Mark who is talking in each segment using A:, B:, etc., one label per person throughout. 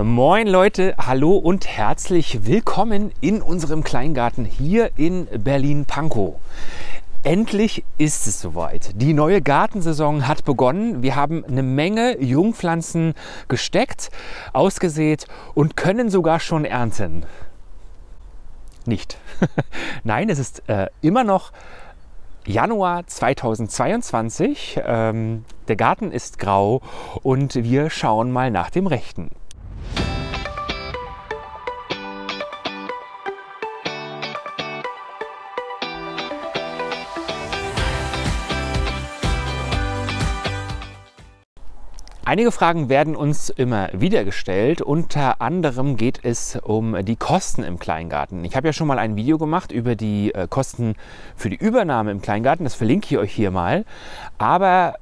A: Moin Leute, hallo und herzlich willkommen in unserem Kleingarten hier in Berlin-Pankow. Endlich ist es soweit. Die neue Gartensaison hat begonnen. Wir haben eine Menge Jungpflanzen gesteckt, ausgesät und können sogar schon ernten. Nicht. Nein, es ist immer noch Januar 2022. Der Garten ist grau und wir schauen mal nach dem Rechten. Einige Fragen werden uns immer wieder gestellt. Unter anderem geht es um die Kosten im Kleingarten. Ich habe ja schon mal ein Video gemacht über die Kosten für die Übernahme im Kleingarten. Das verlinke ich euch hier mal. Aber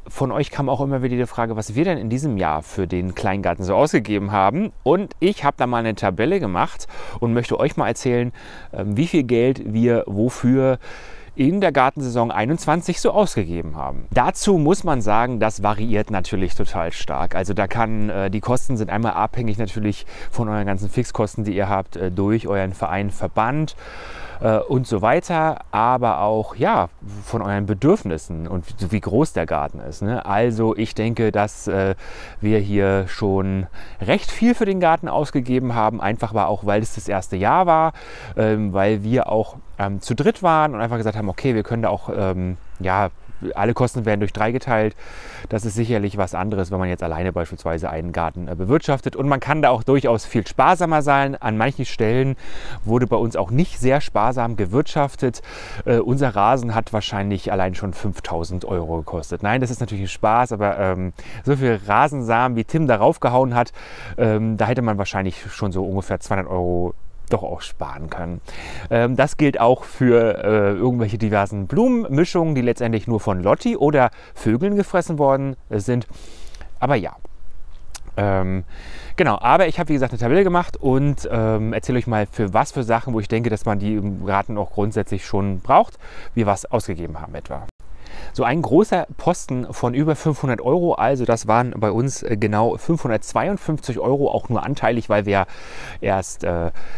A: von euch kam auch immer wieder die Frage, was wir denn in diesem Jahr für den Kleingarten so ausgegeben haben. Und ich habe da mal eine Tabelle gemacht und möchte euch mal erzählen, wie viel Geld wir wofür in der Gartensaison 21 so ausgegeben haben. Dazu muss man sagen, das variiert natürlich total stark. Also da die Kosten sind einmal abhängig natürlich von euren ganzen Fixkosten, die ihr habt durch euren Verein, Verband und so weiter, aber auch ja, von euren Bedürfnissen und wie groß der Garten ist. Ne? Also ich denke, dass wir hier schon recht viel für den Garten ausgegeben haben, einfach war auch, weil es das erste Jahr war, weil wir auch zu dritt waren und einfach gesagt haben, okay, wir können da auch, ja, alle Kosten werden durch 3 geteilt. Das ist sicherlich was anderes, wenn man jetzt alleine beispielsweise einen Garten bewirtschaftet. Und man kann da auch durchaus viel sparsamer sein. An manchen Stellen wurde bei uns auch nicht sehr sparsam gewirtschaftet. Unser Rasen hat wahrscheinlich allein schon 5.000 € gekostet. Nein, das ist natürlich ein Spaß, aber so viel Rasensamen, wie Tim darauf gehauen hat, da hätte man wahrscheinlich schon so ungefähr 200 € doch auch sparen können. Das gilt auch für irgendwelche diversen Blumenmischungen, die letztendlich nur von Lotti oder Vögeln gefressen worden sind. Aber ja, genau. Aber ich habe, wie gesagt, eine Tabelle gemacht und erzähle euch mal, für Sachen, wo ich denke, dass man die im Garten auch grundsätzlich schon braucht, wir was ausgegeben haben etwa. So ein großer Posten von über 500 €, also das waren bei uns genau 552 €, auch nur anteilig, weil wir erst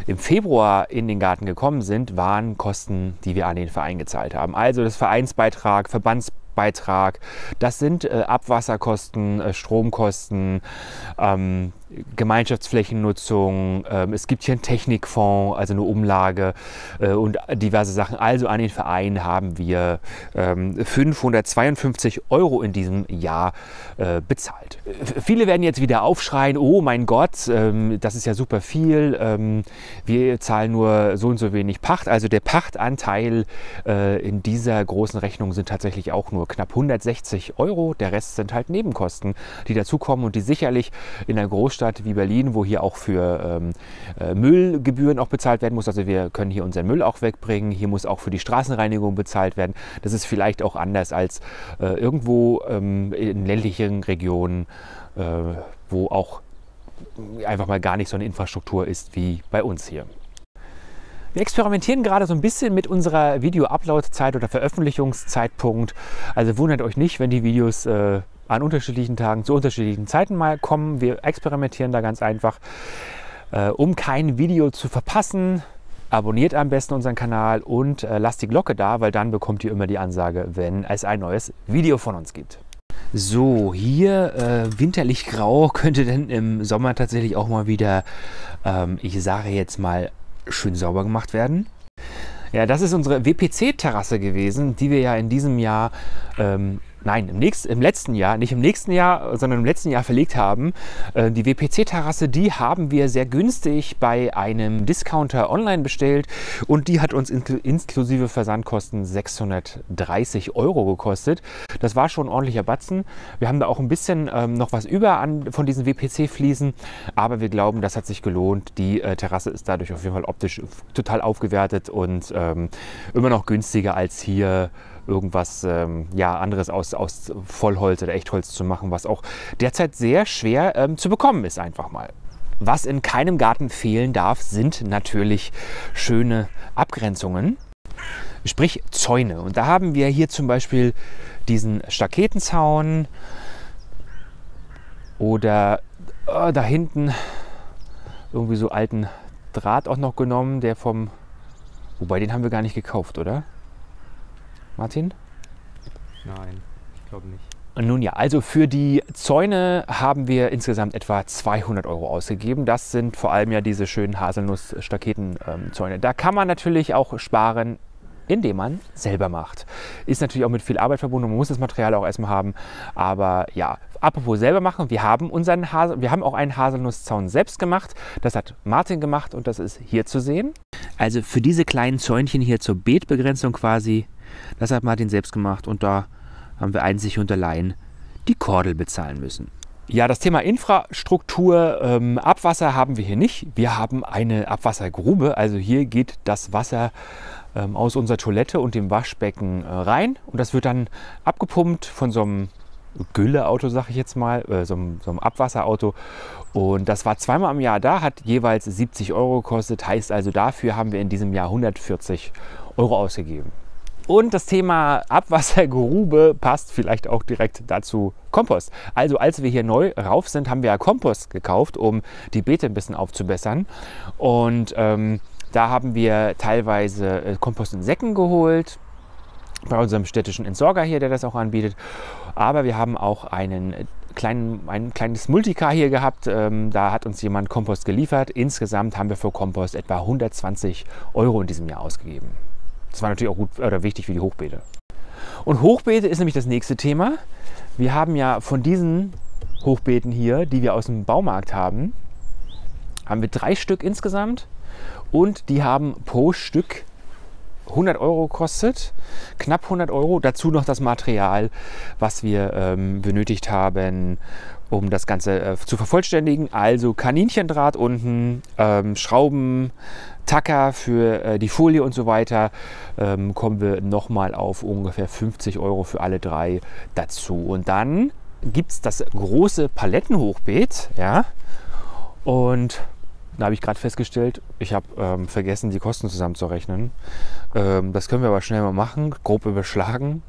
A: im Februar in den Garten gekommen sind, waren Kosten, die wir an den Verein gezahlt haben. Also das Vereinsbeitrag, Verbandsbeitrag, das sind Abwasserkosten, Stromkosten, Gemeinschaftsflächennutzung, es gibt hier einen Technikfonds, also eine Umlage und diverse Sachen. Also an den Verein haben wir 552 € in diesem Jahr bezahlt. Viele werden jetzt wieder aufschreien, oh mein Gott, das ist ja super viel, wir zahlen nur so und so wenig Pacht. Also der Pachtanteil in dieser großen Rechnung sind tatsächlich auch nur knapp 160 €. Der Rest sind halt Nebenkosten, die dazukommen und die sicherlich in einer Großstadt wie Berlin, wo hier auch für Müllgebühren auch bezahlt werden muss. Also wir können hier unseren Müll auch wegbringen. Hier muss auch für die Straßenreinigung bezahlt werden. Das ist vielleicht auch anders als irgendwo in ländlichen Regionen, wo auch einfach mal gar nicht so eine Infrastruktur ist wie bei uns hier. Wir experimentieren gerade so ein bisschen mit unserer Video-Upload-Zeit oder Veröffentlichungszeitpunkt. Also wundert euch nicht, wenn die Videos an unterschiedlichen Tagen zu unterschiedlichen Zeiten mal kommen. Wir experimentieren da ganz einfach. Um kein Video zu verpassen, abonniert am besten unseren Kanal und lasst die Glocke da, weil dann bekommt ihr immer die Ansage, wenn es ein neues Video von uns gibt. So, hier winterlich grau könnte denn im Sommer tatsächlich auch mal wieder, ich sage jetzt mal, schön sauber gemacht werden. Ja, das ist unsere WPC-Terrasse gewesen, die wir ja in diesem Jahr, nein, im letzten Jahr, nicht im nächsten Jahr, sondern im letzten Jahr verlegt haben. Die WPC-Terrasse, die haben wir sehr günstig bei einem Discounter online bestellt und die hat uns inklusive Versandkosten 630 € gekostet. Das war schon ein ordentlicher Batzen. Wir haben da auch ein bisschen noch was über von diesen WPC-Fliesen, aber wir glauben, das hat sich gelohnt. Die Terrasse ist dadurch auf jeden Fall optisch total aufgewertet und immer noch günstiger als hier irgendwas ja, anderes aus Vollholz oder Echtholz zu machen, was auch derzeit sehr schwer zu bekommen ist einfach mal. Was in keinem Garten fehlen darf, sind natürlich schöne Abgrenzungen, sprich Zäune. Und da haben wir hier zum Beispiel diesen Staketenzaun oder da hinten irgendwie so alten Draht auch noch genommen, der vom... Wobei, den haben wir gar nicht gekauft, oder? Martin?
B: Nein, ich glaube nicht.
A: Nun ja, also für die Zäune haben wir insgesamt etwa 200 € ausgegeben. Das sind vor allem ja diese schönen Haselnuss-Staketen-Zäune. Da kann man natürlich auch sparen, indem man selber macht. Ist natürlich auch mit viel Arbeit verbunden, man muss das Material auch erstmal haben. Aber ja, apropos selber machen, wir haben auch einen Haselnusszaun selbst gemacht. Das hat Martin gemacht und das ist hier zu sehen. Also für diese kleinen Zäunchen hier zur Beetbegrenzung quasi, das hat Martin selbst gemacht und da haben wir einzig und allein die Kordel bezahlen müssen. Ja, das Thema Infrastruktur, Abwasser haben wir hier nicht. Wir haben eine Abwassergrube, also hier geht das Wasser aus unserer Toilette und dem Waschbecken rein und das wird dann abgepumpt von so einem Gülleauto, sag ich jetzt mal, so einem Abwasserauto. Und das war zweimal im Jahr da, hat jeweils 70 € gekostet, heißt also dafür haben wir in diesem Jahr 140 € ausgegeben. Und das Thema Abwassergrube passt vielleicht auch direkt dazu Kompost. Also als wir hier neu rauf sind, haben wir ja Kompost gekauft, um die Beete ein bisschen aufzubessern. Und da haben wir teilweise Kompost in Säcken geholt, bei unserem städtischen Entsorger hier, der das auch anbietet. Aber wir haben auch ein kleines Multicar hier gehabt. Da hat uns jemand Kompost geliefert. Insgesamt haben wir für Kompost etwa 120 € in diesem Jahr ausgegeben. Das war natürlich auch gut oder wichtig für die Hochbeete. Und Hochbeete ist nämlich das nächste Thema. Wir haben ja von diesen Hochbeeten hier, die wir aus dem Baumarkt haben wir 3 Stück insgesamt. Und die haben pro Stück 100 € gekostet, knapp 100 €. Dazu noch das Material, was wir benötigt haben, um das Ganze zu vervollständigen. Also Kaninchendraht unten, Schrauben, Tacker für die Folie und so weiter. Kommen wir nochmal auf ungefähr 50 € für alle 3 dazu. Und dann gibt es das große Palettenhochbeet. Ja? Und da habe ich gerade festgestellt, ich habe vergessen, die Kosten zusammenzurechnen. Das können wir aber schnell mal machen, grob überschlagen.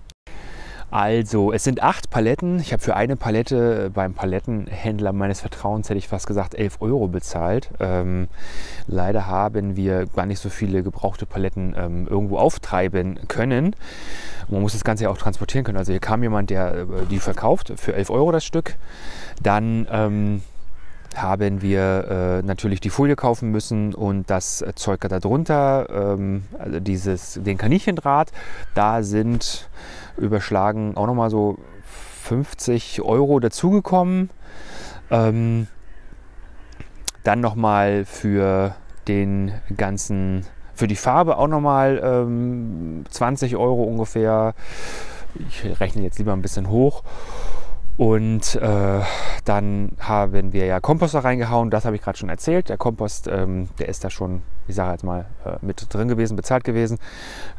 A: Also es sind 8 Paletten. Ich habe für eine Palette beim Palettenhändler meines Vertrauens, hätte ich fast gesagt, 11 € bezahlt. Leider haben wir gar nicht so viele gebrauchte Paletten irgendwo auftreiben können. Man muss das Ganze ja auch transportieren können. Also hier kam jemand, der die verkauft für 11 € das Stück. Dann haben wir natürlich die Folie kaufen müssen und das Zeug darunter, also den Kaninchendraht. Da sind überschlagen auch nochmal so 50 € dazugekommen. Dann nochmal für die Farbe auch nochmal 20 € ungefähr. Ich rechne jetzt lieber ein bisschen hoch. Und dann haben wir ja Kompost da reingehauen, das habe ich gerade schon erzählt. Der Kompost, der ist da schon, ich sage jetzt mal, mit drin gewesen, bezahlt gewesen.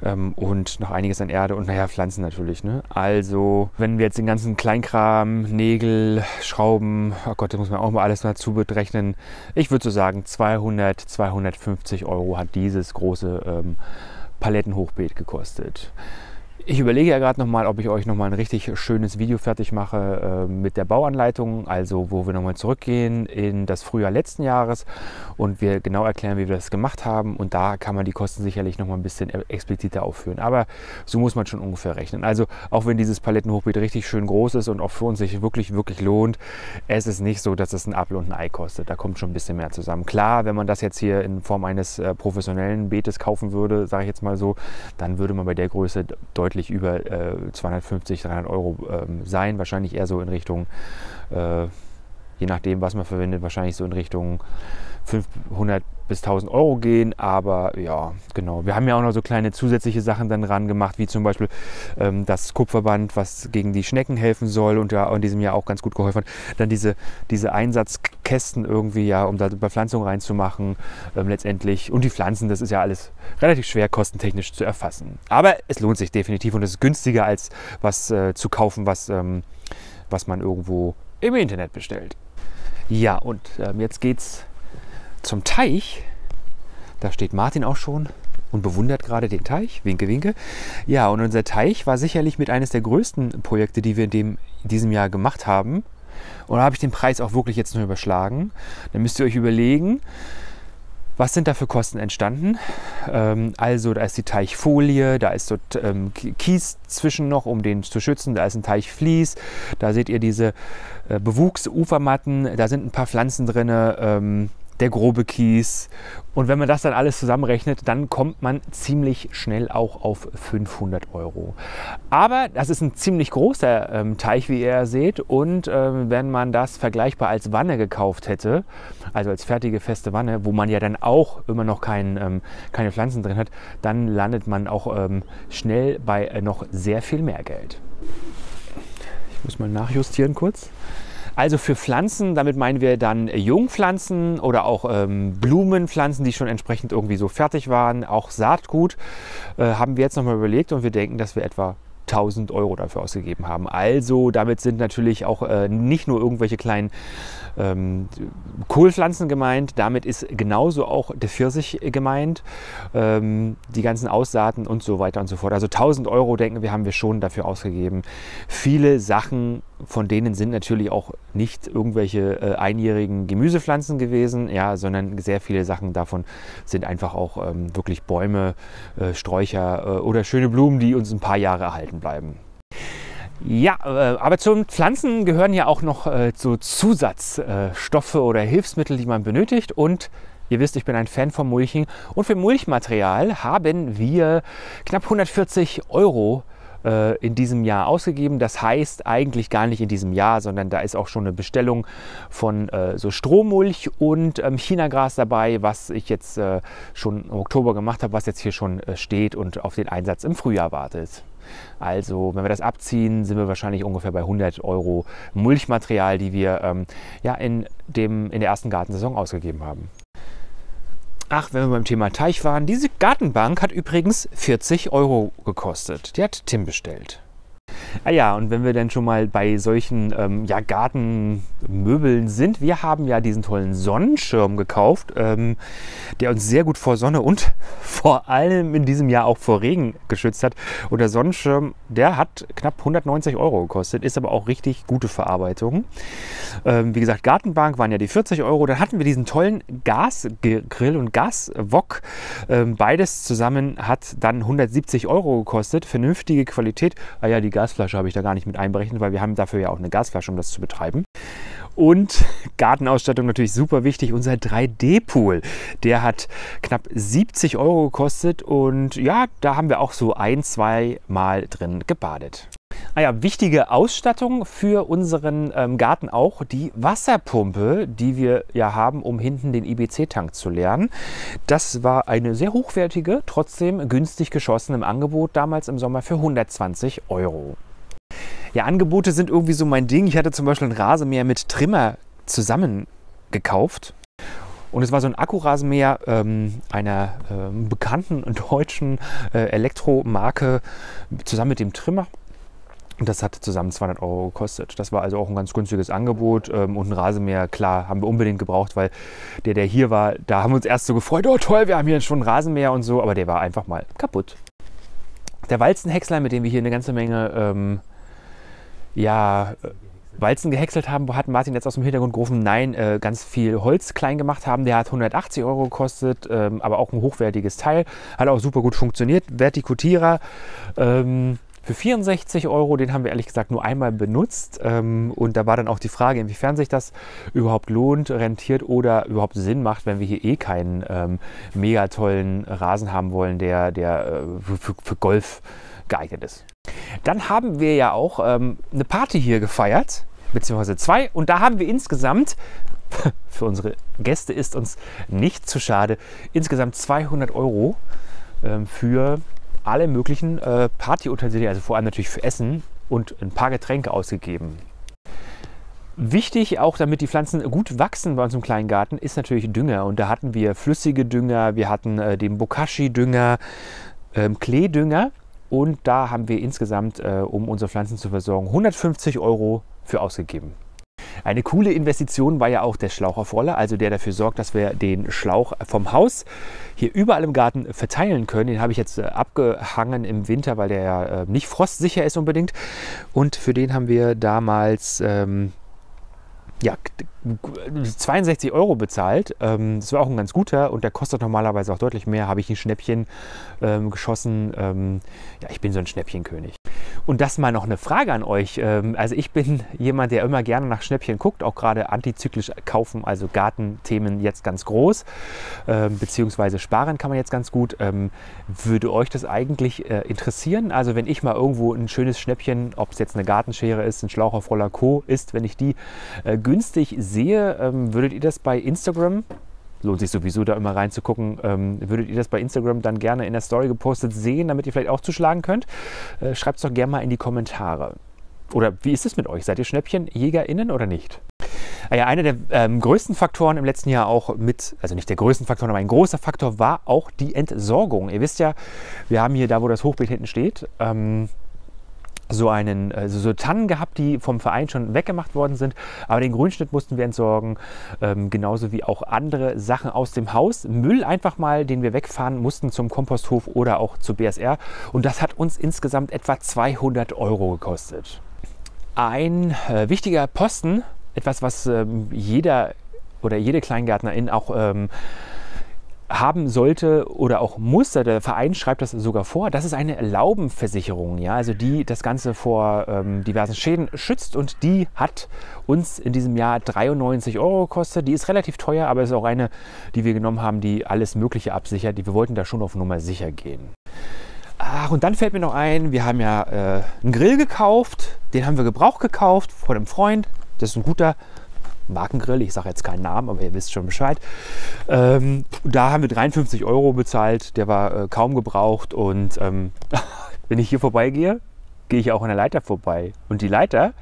A: Und noch einiges an Erde und naja, Pflanzen natürlich. Ne? Also, wenn wir jetzt den ganzen Kleinkram, Nägel, Schrauben, oh Gott, da muss man auch mal alles dazu berechnen. Ich würde so sagen, 250 € hat dieses große Palettenhochbeet gekostet. Ich überlege ja gerade nochmal, ob ich euch nochmal ein richtig schönes Video fertig mache mit der Bauanleitung, also wo wir nochmal zurückgehen in das Frühjahr letzten Jahres und wir genau erklären, wie wir das gemacht haben, und da kann man die Kosten sicherlich nochmal ein bisschen expliziter aufführen. Aber so muss man schon ungefähr rechnen. Also auch wenn dieses Palettenhochbeet richtig schön groß ist und auch für uns sich wirklich, wirklich lohnt, es ist nicht so, dass es ein Apfel und ein Ei kostet. Da kommt schon ein bisschen mehr zusammen. Klar, wenn man das jetzt hier in Form eines professionellen Beetes kaufen würde, sage ich jetzt mal so, dann würde man bei der Größe deutlich über 250, 300 € sein. Wahrscheinlich eher so in Richtung, je nachdem, was man verwendet, wahrscheinlich so in Richtung 500 bis 1000 € gehen. Aber ja, genau. Wir haben ja auch noch so kleine zusätzliche Sachen dann ran gemacht, wie zum Beispiel das Kupferband, was gegen die Schnecken helfen soll und ja in diesem Jahr auch ganz gut geholfen hat. Dann diese Einsatzkästen irgendwie, ja, um da Bepflanzung reinzumachen letztendlich. Und die Pflanzen, das ist ja alles relativ schwer kostentechnisch zu erfassen. Aber es lohnt sich definitiv und es ist günstiger als was zu kaufen, was man irgendwo im Internet bestellt. Ja, und jetzt geht's zum Teich. Da steht Martin auch schon und bewundert gerade den Teich. Winke, winke. Ja, und unser Teich war sicherlich mit eines der größten Projekte, die wir in diesem Jahr gemacht haben. Oder habe ich den Preis auch wirklich jetzt nur überschlagen? Dann müsst ihr euch überlegen, was sind da für Kosten entstanden? Also da ist die Teichfolie, da ist dort Kies zwischen noch, um den zu schützen, da ist ein Teichvlies, da seht ihr diese Bewuchsufermatten, da sind ein paar Pflanzen drin, der grobe Kies. Und wenn man das dann alles zusammenrechnet, dann kommt man ziemlich schnell auch auf 500 €. Aber das ist ein ziemlich großer Teich, wie ihr seht. Und wenn man das vergleichbar als Wanne gekauft hätte, also als fertige feste Wanne, wo man ja dann auch immer noch keine Pflanzen drin hat, dann landet man auch schnell bei noch sehr viel mehr Geld. Ich muss mal nachjustieren kurz. Also für Pflanzen, damit meinen wir dann Jungpflanzen oder auch Blumenpflanzen, die schon entsprechend irgendwie so fertig waren, auch Saatgut, haben wir jetzt nochmal überlegt und wir denken, dass wir etwa 1.000 € dafür ausgegeben haben. Also damit sind natürlich auch nicht nur irgendwelche kleinen Kohlpflanzen gemeint, damit ist genauso auch der Pfirsich gemeint, die ganzen Aussaaten und so weiter und so fort. Also 1.000 € denken wir, haben wir schon dafür ausgegeben. Viele Sachen von denen sind natürlich auch nicht irgendwelche einjährigen Gemüsepflanzen gewesen, ja, sondern sehr viele Sachen davon sind einfach auch wirklich Bäume, Sträucher oder schöne Blumen, die uns ein paar Jahre erhalten bleiben. Ja, aber zu Pflanzen gehören ja auch noch so Zusatzstoffe oder Hilfsmittel, die man benötigt. Und ihr wisst, ich bin ein Fan vom Mulchen. Und für Mulchmaterial haben wir knapp 140 € in diesem Jahr ausgegeben. Das heißt eigentlich gar nicht in diesem Jahr, sondern da ist auch schon eine Bestellung von so Strohmulch und Chinagras dabei, was ich jetzt schon im Oktober gemacht habe, was jetzt hier schon steht und auf den Einsatz im Frühjahr wartet. Also wenn wir das abziehen, sind wir wahrscheinlich ungefähr bei 100 € Mulchmaterial, die wir ja, in der ersten Gartensaison ausgegeben haben. Ach, wenn wir beim Thema Teich waren, diese Gartenbank hat übrigens 40 € gekostet. Die hat Tim bestellt. Ah ja, und wenn wir dann schon mal bei solchen ja, Gartenmöbeln sind, wir haben ja diesen tollen Sonnenschirm gekauft, der uns sehr gut vor Sonne und vor allem in diesem Jahr auch vor Regen geschützt hat. Und der Sonnenschirm, der hat knapp 190 € gekostet, ist aber auch richtig gute Verarbeitung. Wie gesagt, Gartenbank waren ja die 40 €. Dann hatten wir diesen tollen Gasgrill und Gaswok. Beides zusammen hat dann 170 € gekostet. Vernünftige Qualität. Ah ja, die Gasflasche habe ich da gar nicht mit einberechnet, weil wir haben dafür ja auch eine Gasflasche, um das zu betreiben. Und Gartenausstattung natürlich super wichtig, unser 3D-Pool. Der hat knapp 70 € gekostet und ja, da haben wir auch so 1-2 Mal drin gebadet. Ah ja, wichtige Ausstattung für unseren Garten auch die Wasserpumpe, die wir ja haben, um hinten den IBC-Tank zu leeren. Das war eine sehr hochwertige, trotzdem günstig geschossen im Angebot damals im Sommer für 120 €. Ja, Angebote sind irgendwie so mein Ding. Ich hatte zum Beispiel ein Rasenmäher mit Trimmer zusammen gekauft. Und es war so ein Akkurasenmäher einer bekannten deutschen Elektromarke zusammen mit dem Trimmer. Und das hat zusammen 200 € gekostet. Das war also auch ein ganz günstiges Angebot. Und ein Rasenmäher, klar, haben wir unbedingt gebraucht, weil der hier war, da haben wir uns erst so gefreut, oh toll, wir haben hier schon einen Rasenmäher und so, aber der war einfach mal kaputt. Der Walzenhäcksler, mit dem wir hier eine ganze Menge Walzen gehäckselt haben, hat Martin jetzt aus dem Hintergrund gerufen, nein, ganz viel Holz klein gemacht haben. Der hat 180 € gekostet, aber auch ein hochwertiges Teil. Hat auch super gut funktioniert. Vertikutierer für 64 €, den haben wir ehrlich gesagt nur einmal benutzt. Und da war dann auch die Frage, inwiefern sich das überhaupt lohnt, rentiert oder überhaupt Sinn macht, wenn wir hier eh keinen mega tollen Rasen haben wollen, der für Golf geeignet ist. Dann haben wir ja auch eine Party hier gefeiert, beziehungsweise 2. Und da haben wir insgesamt, für unsere Gäste ist uns nicht zu schade, insgesamt 200 € für alle möglichen Partyutensilien, also vor allem natürlich für Essen und ein paar Getränke ausgegeben. Wichtig, auch damit die Pflanzen gut wachsen bei uns im kleinen Garten, ist natürlich Dünger. Und da hatten wir flüssige Dünger, wir hatten den Bokashi-Dünger, Kleedünger. Und da haben wir insgesamt, um unsere Pflanzen zu versorgen, 150 € für ausgegeben. Eine coole Investition war ja auch der Schlauchaufroller, also der dafür sorgt, dass wir den Schlauch vom Haus hier überall im Garten verteilen können. Den habe ich jetzt abgehangen im Winter, weil der ja nicht frostsicher ist unbedingt. Und für den haben wir damals ja, 62 € bezahlt. Das war auch ein ganz guter und der kostet normalerweise auch deutlich mehr. Habe ich ein Schnäppchen geschossen. Ja, ich bin so ein Schnäppchenkönig. Und das mal noch eine Frage an euch. Also ich bin jemand, der immer gerne nach Schnäppchen guckt, auch gerade antizyklisch kaufen, also Gartenthemen jetzt ganz groß, beziehungsweise sparen kann man jetzt ganz gut. Würde euch das eigentlich interessieren? Also wenn ich mal irgendwo ein schönes Schnäppchen, ob es jetzt eine Gartenschere ist, ein Schlauchaufroller Co. ist, wenn ich die günstig sehe, würdet ihr das bei Instagram, lohnt sich sowieso da immer reinzugucken, würdet ihr das bei Instagram dann gerne in der Story gepostet sehen, damit ihr vielleicht auch zuschlagen könnt? Schreibt es doch gerne mal in die Kommentare. Oder wie ist es mit euch? Seid ihr SchnäppchenjägerInnen oder nicht? Ja, einer der größten Faktoren im letzten Jahr auch mit, also nicht der größten Faktor, aber ein großer Faktor war auch die Entsorgung. Ihr wisst ja, wir haben hier da, wo das Hochbeet hinten steht, so Tannen gehabt, die vom Verein schon weggemacht worden sind, aber den Grünschnitt mussten wir entsorgen, genauso wie auch andere Sachen aus dem Haus. Müll einfach mal, den wir wegfahren mussten zum Komposthof oder auch zur BSR und das hat uns insgesamt etwa 200 € gekostet. Ein wichtiger Posten, etwas, was jeder oder jede Kleingärtnerin auch haben sollte oder auch muss, der Verein schreibt das sogar vor, das ist eine Laubenversicherung, ja, also die das Ganze vor diversen Schäden schützt und die hat uns in diesem Jahr 93 € gekostet. Die ist relativ teuer, aber ist auch eine, die wir genommen haben, die alles Mögliche absichert. Wir wollten da schon auf Nummer sicher gehen. Ach, und dann fällt mir noch ein, wir haben ja einen Grill gekauft, den haben wir gebraucht gekauft von einem Freund, das ist ein guter Markengrill, ich sage jetzt keinen Namen, aber ihr wisst schon Bescheid. Da haben wir 53 € bezahlt, der war kaum gebraucht und wenn ich hier vorbeigehe, gehe ich auch an der Leiter vorbei. Und die Leiter,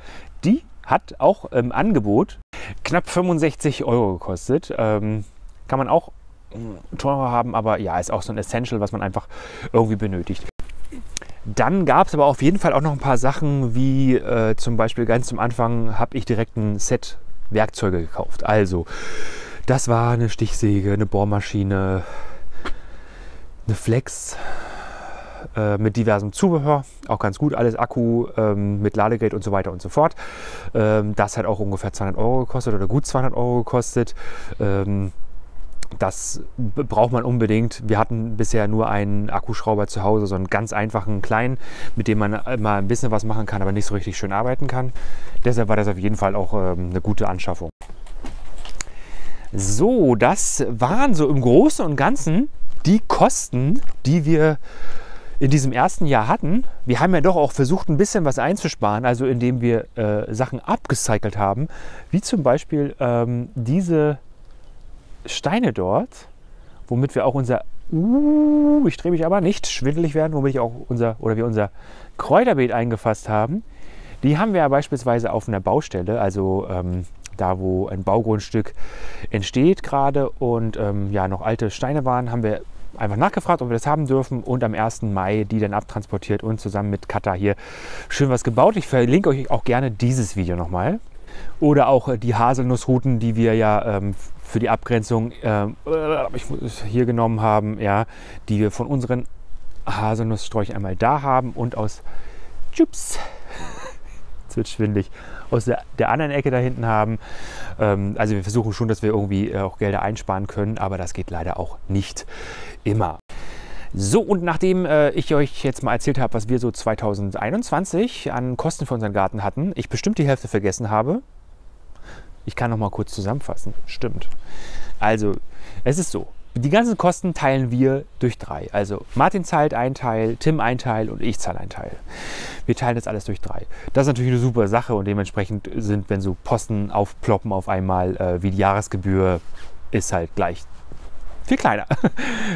A: die hat auch im Angebot knapp 65 € gekostet. Kann man auch teurer haben, aber ja, ist auch so ein Essential, was man einfach irgendwie benötigt. Dann gab es aber auf jeden Fall auch noch ein paar Sachen, wie zum Beispiel ganz zum Anfang habe ich direkt ein Set Werkzeuge gekauft. Also, das war eine Stichsäge, eine Bohrmaschine, eine Flex mit diversem Zubehör, auch ganz gut, alles Akku mit Ladegerät und so weiter und so fort. Das hat auch ungefähr 200 € gekostet oder gut 200 € gekostet. Das braucht man unbedingt. Wir hatten bisher nur einen Akkuschrauber zu Hause, so einen ganz einfachen kleinen, mit dem man mal ein bisschen was machen kann, aber nicht so richtig schön arbeiten kann. Deshalb war das auf jeden Fall auch eine gute Anschaffung. So, das waren so im Großen und Ganzen die Kosten, die wir in diesem ersten Jahr hatten. Wir haben ja doch auch versucht, ein bisschen was einzusparen, also indem wir Sachen abgecycelt haben, wie zum Beispiel diese Steine dort, womit wir auch unser, ich drehe mich aber nicht, schwindelig werden, womit wir auch unser Kräuterbeet eingefasst haben. Die haben wir ja beispielsweise auf einer Baustelle, also da, wo ein Baugrundstück entsteht gerade und ja, noch alte Steine waren, haben wir einfach nachgefragt, ob wir das haben dürfen und am 1. Mai die dann abtransportiert und zusammen mit Katha hier schön was gebaut. Ich verlinke euch auch gerne dieses Video nochmal. Oder auch die Haselnussruten, die wir ja für die Abgrenzung hier genommen haben, ja, die wir von unseren Haselnusssträuchern einmal da haben und aus, jetzt wird schwindelig, aus der anderen Ecke da hinten haben. Also wir versuchen schon, dass wir irgendwie auch Gelder einsparen können, aber das geht leider auch nicht immer. So, und nachdem ich euch jetzt mal erzählt habe, was wir so 2021 an Kosten für unseren Garten hatten, ich bestimmt die Hälfte vergessen habe. Ich kann noch mal kurz zusammenfassen. Stimmt. Also, es ist so. Die ganzen Kosten teilen wir durch 3. Also Martin zahlt einen Teil, Tim einen Teil und ich zahle einen Teil. Wir teilen das alles durch 3. Das ist natürlich eine super Sache und dementsprechend sind, wenn so Posten aufploppen auf einmal, wie die Jahresgebühr, ist halt gleich viel kleiner.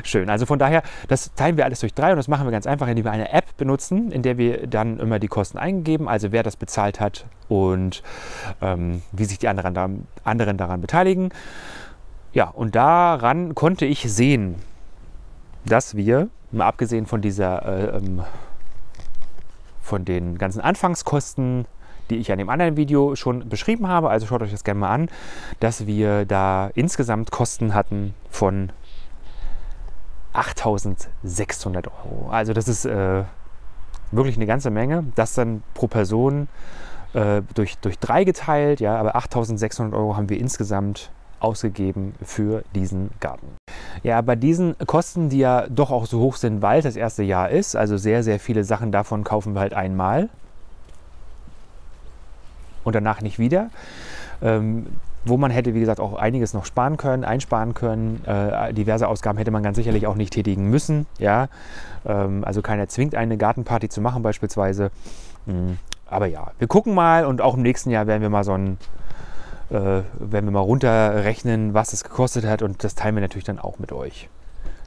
A: Schön. Also von daher, das teilen wir alles durch 3 und das machen wir ganz einfach, indem wir eine App benutzen, in der wir dann immer die Kosten eingeben, also wer das bezahlt hat und wie sich die anderen daran beteiligen. Ja, und daran konnte ich sehen, dass wir, mal abgesehen von von den ganzen Anfangskosten, die ich an dem anderen Video schon beschrieben habe, also schaut euch das gerne mal an, dass wir da insgesamt Kosten hatten von 8.600 €. Also das ist wirklich eine ganze Menge. Das dann pro Person durch 3 geteilt, ja, aber 8.600 € haben wir insgesamt ausgegeben für diesen Garten. Ja, bei diesen Kosten, die ja doch auch so hoch sind, weil es das erste Jahr ist, also sehr, sehr viele Sachen davon kaufen wir halt einmal und danach nicht wieder. Wo man hätte, wie gesagt, auch einiges noch einsparen können. Diverse Ausgaben hätte man ganz sicherlich auch nicht tätigen müssen. Ja? Also keiner zwingt eine Gartenparty zu machen beispielsweise. Aber ja, wir gucken mal und auch im nächsten Jahr werden wir mal werden wir mal runterrechnen, was es gekostet hat, und das teilen wir natürlich dann auch mit euch.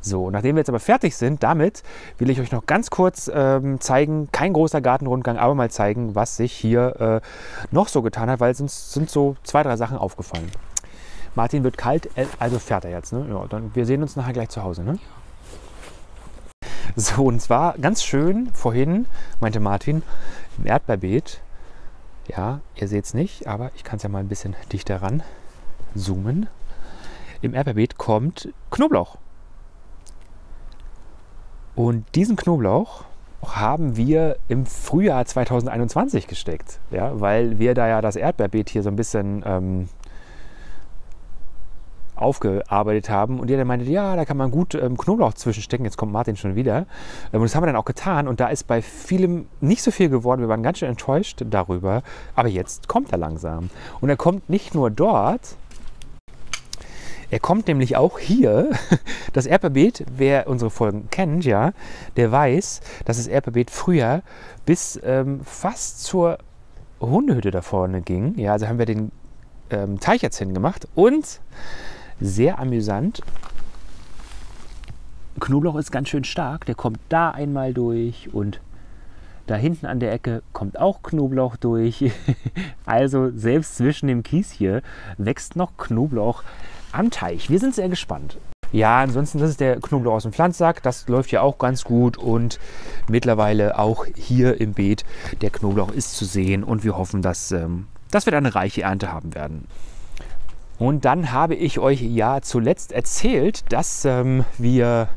A: So, nachdem wir jetzt aber fertig sind, damit will ich euch noch ganz kurz zeigen, kein großer Gartenrundgang, aber mal zeigen, was sich hier noch so getan hat, weil uns sind so 2, 3 Sachen aufgefallen. Martin, wird kalt, also fährt er jetzt, ne? Ja, dann, wir sehen uns nachher gleich zu Hause, ne? So, und zwar ganz schön vorhin, meinte Martin, im Erdbeerbeet, ja, ihr seht es nicht, aber ich kann es ja mal ein bisschen dichter ran zoomen. Im Erdbeerbeet kommt Knoblauch. Und diesen Knoblauch haben wir im Frühjahr 2021 gesteckt, ja, weil wir da ja das Erdbeerbeet hier so ein bisschen aufgearbeitet haben, und der meinte, ja, da kann man gut Knoblauch zwischenstecken. Jetzt kommt Martin schon wieder. Und das haben wir dann auch getan, und da ist bei vielem nicht so viel geworden. Wir waren ganz schön enttäuscht darüber, aber jetzt kommt er langsam. Und er kommt nicht nur dort, er kommt nämlich auch hier. Das Erdbeerbeet, wer unsere Folgen kennt, ja, der weiß, dass das Erdbeerbeet früher bis fast zur Hundehütte da vorne ging. Ja, also haben wir den Teich jetzt hingemacht, und sehr amüsant, Knoblauch ist ganz schön stark, der kommt da einmal durch und da hinten an der Ecke kommt auch Knoblauch durch. Also selbst zwischen dem Kies hier wächst noch Knoblauch am Teich. Wir sind sehr gespannt. Ja, ansonsten, das ist der Knoblauch aus dem Pflanzsack. Das läuft ja auch ganz gut, und mittlerweile auch hier im Beet der Knoblauch ist zu sehen, und wir hoffen, dass wir da eine reiche Ernte haben werden. Und dann habe ich euch ja zuletzt erzählt, dass wir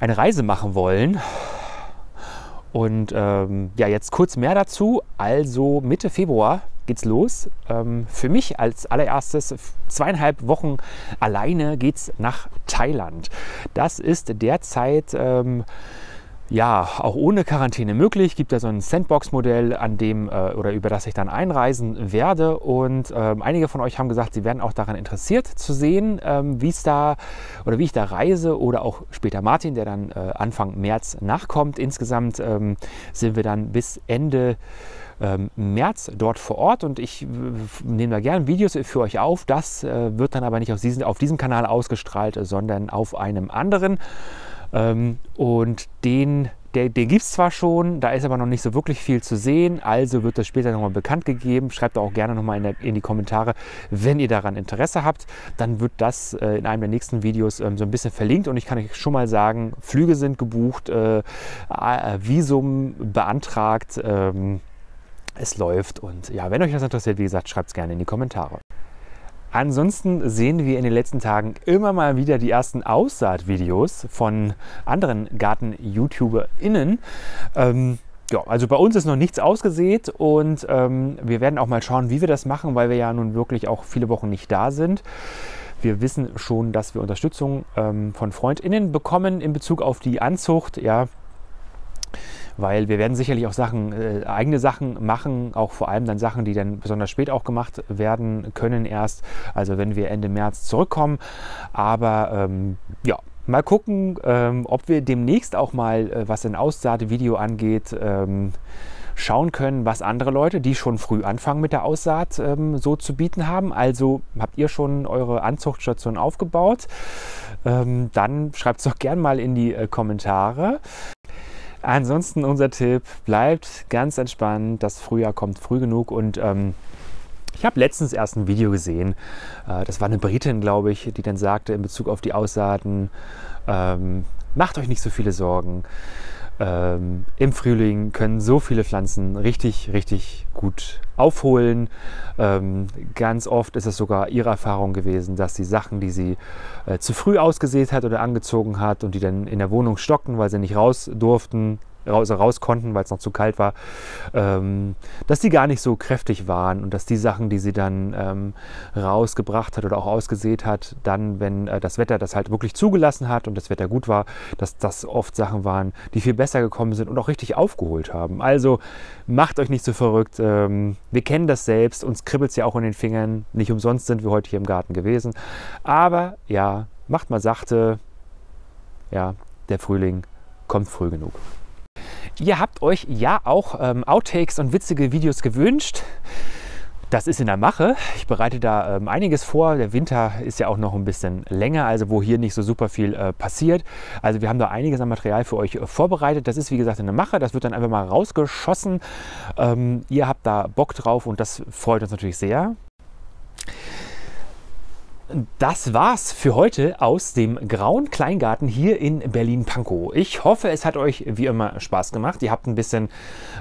A: eine Reise machen wollen. Und ja, jetzt kurz mehr dazu. Also Mitte Februar geht's los. Für mich als allererstes 2,5 Wochen alleine geht's nach Thailand. Das ist derzeit ja auch ohne Quarantäne möglich. Gibt da so ein Sandbox-Modell, an dem oder über das ich dann einreisen werde. Und einige von euch haben gesagt, sie werden auch daran interessiert zu sehen, wie ich da reise, oder auch später Martin, der dann Anfang März nachkommt. Insgesamt sind wir dann bis Ende März dort vor Ort, und ich nehme da gerne Videos für euch auf. Das wird dann aber nicht auf diesem Kanal ausgestrahlt, sondern auf einem anderen. Und den gibt es zwar schon, da ist aber noch nicht so wirklich viel zu sehen, also wird das später nochmal bekannt gegeben. Schreibt auch gerne nochmal in die Kommentare, wenn ihr daran Interesse habt. Dann wird das in einem der nächsten Videos so ein bisschen verlinkt, und ich kann euch schon mal sagen, Flüge sind gebucht, Visum beantragt, es läuft, und ja, wenn euch das interessiert, wie gesagt, schreibt es gerne in die Kommentare. Ansonsten sehen wir in den letzten Tagen immer mal wieder die ersten Aussaatvideos von anderen Garten-YouTuberInnen. Ja, also bei uns ist noch nichts ausgesät, und wir werden auch mal schauen, wie wir das machen, weil wir ja nun wirklich auch viele Wochen nicht da sind. Wir wissen schon, dass wir Unterstützung von FreundInnen bekommen in Bezug auf die Anzucht, ja. Weil wir werden sicherlich auch eigene Sachen machen, auch vor allem dann Sachen, die dann besonders spät auch gemacht werden können erst, also wenn wir Ende März zurückkommen. Aber ja, mal gucken, ob wir demnächst auch mal, was ein Aussaatvideo angeht, schauen können, was andere Leute, die schon früh anfangen mit der Aussaat, so zu bieten haben. Also habt ihr schon eure Anzuchtstation aufgebaut? Dann schreibt es doch gerne mal in die Kommentare. Ansonsten unser Tipp, bleibt ganz entspannt, das Frühjahr kommt früh genug, und ich habe letztens erst ein Video gesehen, das war eine Britin, glaube ich, die dann sagte in Bezug auf die Aussaaten, macht euch nicht so viele Sorgen. Im Frühling können so viele Pflanzen richtig, richtig gut aufholen. Ganz oft ist es sogar ihre Erfahrung gewesen, dass die Sachen, die sie zu früh ausgesät hat oder angezogen hat und die dann in der Wohnung stockten, weil sie nicht raus durften, raus konnten, weil es noch zu kalt war, dass die gar nicht so kräftig waren und dass die Sachen, die sie dann rausgebracht hat oder auch ausgesät hat, dann, wenn das Wetter das halt wirklich zugelassen hat und das Wetter gut war, dass das oft Sachen waren, die viel besser gekommen sind und auch richtig aufgeholt haben. Also macht euch nicht so verrückt. Wir kennen das selbst, uns kribbelt es ja auch in den Fingern. Nicht umsonst sind wir heute hier im Garten gewesen. Aber ja, macht mal sachte. Ja, der Frühling kommt früh genug. Ihr habt euch ja auch Outtakes und witzige Videos gewünscht. Das ist in der Mache. Ich bereite da einiges vor. Der Winter ist ja auch noch ein bisschen länger, also wo hier nicht so super viel passiert. Also wir haben da einiges an Material für euch vorbereitet. Das ist wie gesagt in der Mache. Das wird dann einfach mal rausgeschossen. Ihr habt da Bock drauf und das freut uns natürlich sehr. Das war's für heute aus dem Grauen Kleingarten hier in Berlin-Pankow. Ich hoffe, es hat euch wie immer Spaß gemacht. Ihr habt ein bisschen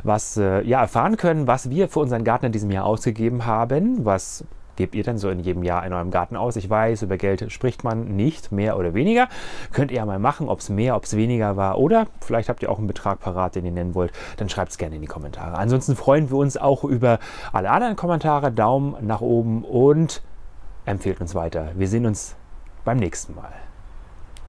A: was erfahren können, was wir für unseren Garten in diesem Jahr ausgegeben haben. Was gebt ihr denn so in jedem Jahr in eurem Garten aus? Ich weiß, über Geld spricht man nicht, mehr oder weniger. Könnt ihr ja mal machen, ob es mehr, ob es weniger war oder vielleicht habt ihr auch einen Betrag parat, den ihr nennen wollt. Dann schreibt es gerne in die Kommentare. Ansonsten freuen wir uns auch über alle anderen Kommentare. Daumen nach oben und empfehlt uns weiter. Wir sehen uns beim nächsten Mal.